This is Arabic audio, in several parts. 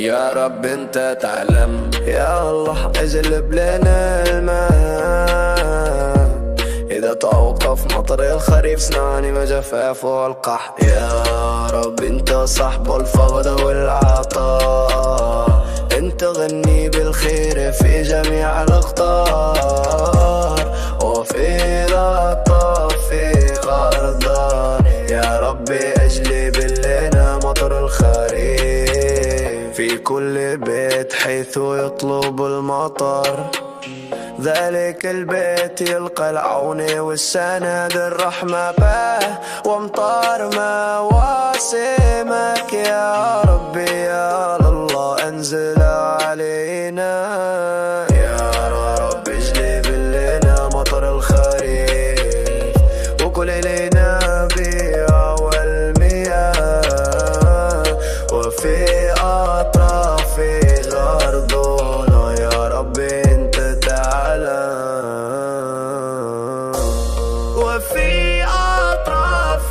يا رب انت تعلم. يا الله اجلب لنا الماء، إذا توقف مطر الخريف سناني مجفاف والقح. يا رب انت صاحب الفضل والعطاء، انت غني بالخير في جميع الأقطار، وفي ذا في غردان. يا ربي اجلب لنا مطر الخريف في كل بيت حيث يطلب المطر، ذلك البيت يلقى العون والسند الرحمة به، وامطار مواسمك يا ربي يا الله انزل علينا. يا رب اجلب لنا مطر الخريف وكل لنا بيع والمياه، وفي أطراف أرضنا يا ربي انت تعلم. وفي أطراف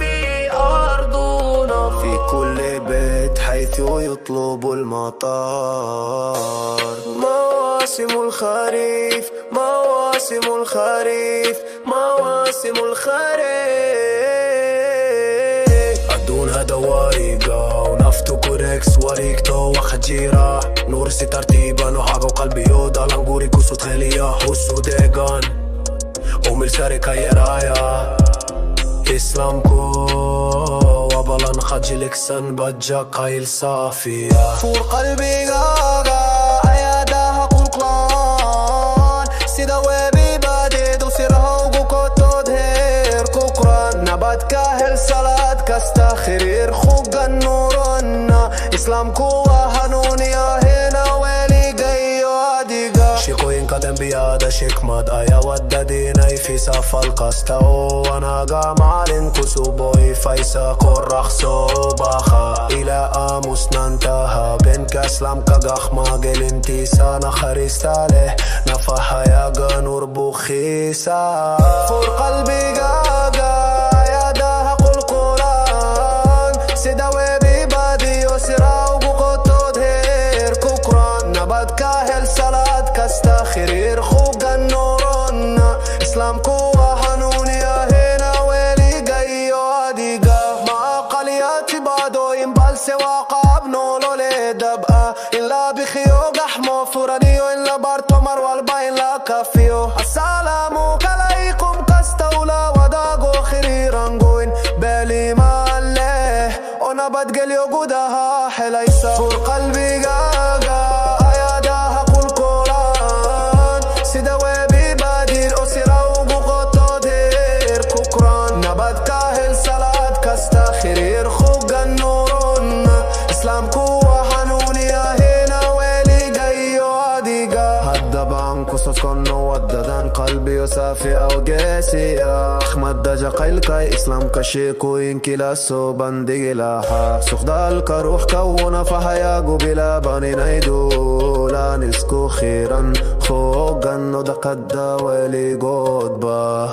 أرضنا في كل بيت حيث يطلب المطر. مواسم الخريف مواسم الخريف مواسم الخريف، أدونا دواريقة ونفتو كوريكس وريكتو وخجيرة نور سي ترتيبا وحاجة وقلبي يودا لانغوري كوسو تخيلية حسو ديغان وميل شاركة يرايا إسلامكو وبلان خجلك سن بجا قايل صافية. فور قلبي غاغا عيادها قلقلان، سيدا ويبي باديد وسيرها وقوكوتو دهير كوكران، نبات كاهل صلاة كاستخرير خوغا نورنا إسلامكو وهنونيا هنا ويلي قيو عديقا. شيكوين كدن بيادا شكمد آيا وددينا في سافا القستاو وانا قامالين كسوبوي فايسا قرخ صوباخا إلى آموس ننتهى بينك أسلام كغخ ماقل انتسانا خريستالي نفاها يا غنور بوخيسا. فور قلبي غاقا عيادها قلقلان، سيدا ويبي بادي وسيرا وقوتو دهير كوكران، نبات كاهل صلاة كاستخرير خوغا نورنا إسلامكو وحنونيا هنا ويلي قيو عديقا. ما قلياتي بادو ينبال سوا قابنو لولي دبقى إلا بخيو قحمو فرانيو إلا بارتو مروال باين لا كافيو. السلام عليكم كاستولا وداغو خريرانغوين بالي ماليه ونبات قليو قدها حليسا. فور قلبي غاقا عيادها قلقلان، سيدا ويبي بادير أسيرا وقوتو دير كوكران، نبات كاهل صلاة كاستخرير خوغا نورون إسلامكو وحنونيا هنا ويلي قيو عديقا. هدبان كسوس كنو وددان قلبي وسافي أو قيسي أحمد دجا قيلكاي إسلام كشيكو إنكلا سو بندي لاحا سخدالك روح كونا فحياقو بلا باني نايدو لا نسكو خيرا خوغا ندقد ويلي قود با.